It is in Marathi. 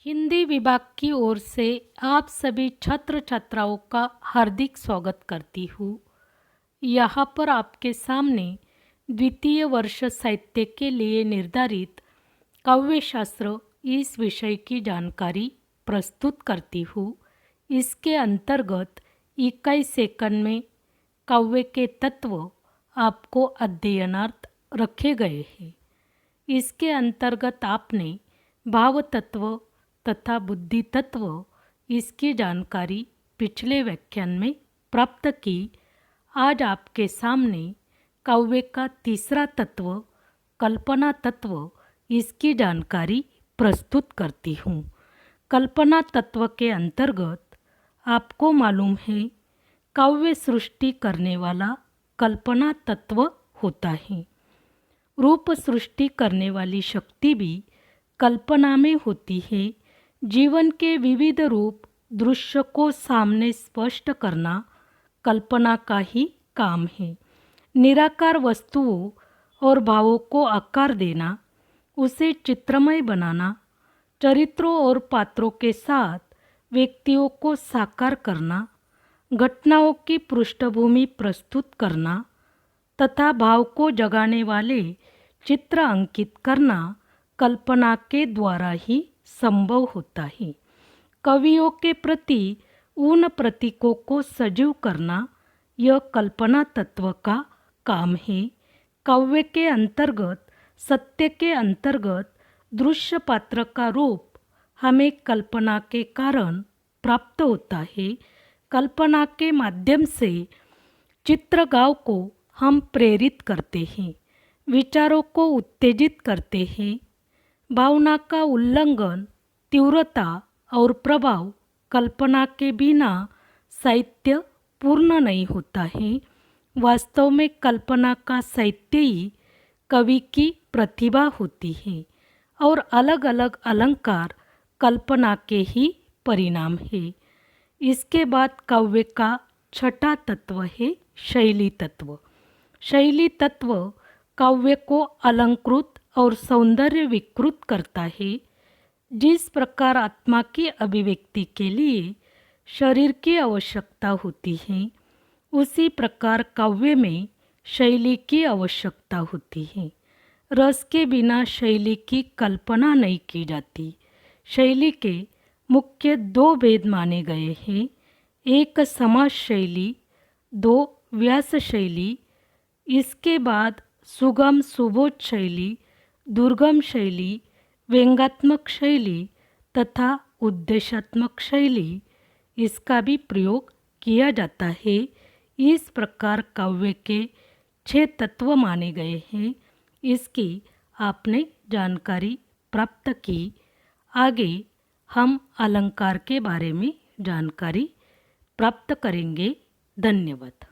हिंदी विभाग की ओर से आप सभी छात्र छात्राओं का हार्दिक स्वागत करती हूँ। यहाँ पर आपके सामने द्वितीय वर्ष साहित्य के लिए निर्धारित काव्यशास्त्र इस विषय की जानकारी प्रस्तुत करती हूँ। इसके अंतर्गत 21 सेकंड में काव्य के तत्व आपको अध्ययनार्थ रखे गए हैं। इसके अंतर्गत आपने भाव तत्व तथा बुद्धि तत्व इसकी जानकारी पिछले व्याख्यान में प्राप्त की। आज आपके सामने काव्य का तीसरा तत्व कल्पना तत्व इसकी जानकारी प्रस्तुत करती हूँ। कल्पना तत्व के अंतर्गत आपको मालूम है काव्य सृष्टि करने वाला कल्पना तत्व होता है। रूप सृष्टि करने वाली शक्ति भी कल्पना में होती है। जीवन के विविध रूप दृश्य को सामने स्पष्ट करना कल्पना का ही काम है। निराकार वस्तुओं और भावों को आकार देना, उसे चित्रमय बनाना, चरित्रों और पात्रों के साथ व्यक्तियों को साकार करना, घटनाओं की पृष्ठभूमि प्रस्तुत करना तथा भाव को जगाने वाले चित्र अंकित करना कल्पना के द्वारा ही संभव होता है। कवियों के प्रति उन प्रतीकों को सजीव करना यह कल्पना तत्व का काम है। काव्य के अंतर्गत सत्य के अंतर्गत दृश्य पात्र का रूप हमें कल्पना के कारण प्राप्त होता है। कल्पना के माध्यम से चित्रगाव को हम प्रेरित करते हैं, विचारों को उत्तेजित करते हैं। भावना का उल्लंघन, तीव्रता और प्रभाव कल्पना के बिना साहित्य पूर्ण नहीं होता है। वास्तव में कल्पना का साहित्य ही कवि की प्रतिभा होती है और अलग अलग अलंकार कल्पना के ही परिणाम है। इसके बाद काव्य का छठा तत्व है शैली तत्व। शैली तत्व काव्य को अलंकृत और सौंदर्य विकृत करता है। जिस प्रकार आत्मा की अभिव्यक्ति के लिए शरीर की आवश्यकता होती है, उसी प्रकार काव्य में शैली की आवश्यकता होती है। रस के बिना शैली की कल्पना नहीं की जाती। शैली के मुख्य दो भेद माने गए हैं, एक समास शैली, दो व्यास शैली। इसके बाद सुगम सुबोध शैली, दुर्गम शैली, व्यंग्यात्मक शैली तथा उद्देशात्मक शैली इसका भी प्रयोग किया जाता है। इस प्रकार काव्य के 6 तत्व माने गए हैं। इसकी आपने जानकारी प्राप्त की। आगे हम अलंकार के बारे में जानकारी प्राप्त करेंगे। धन्यवाद।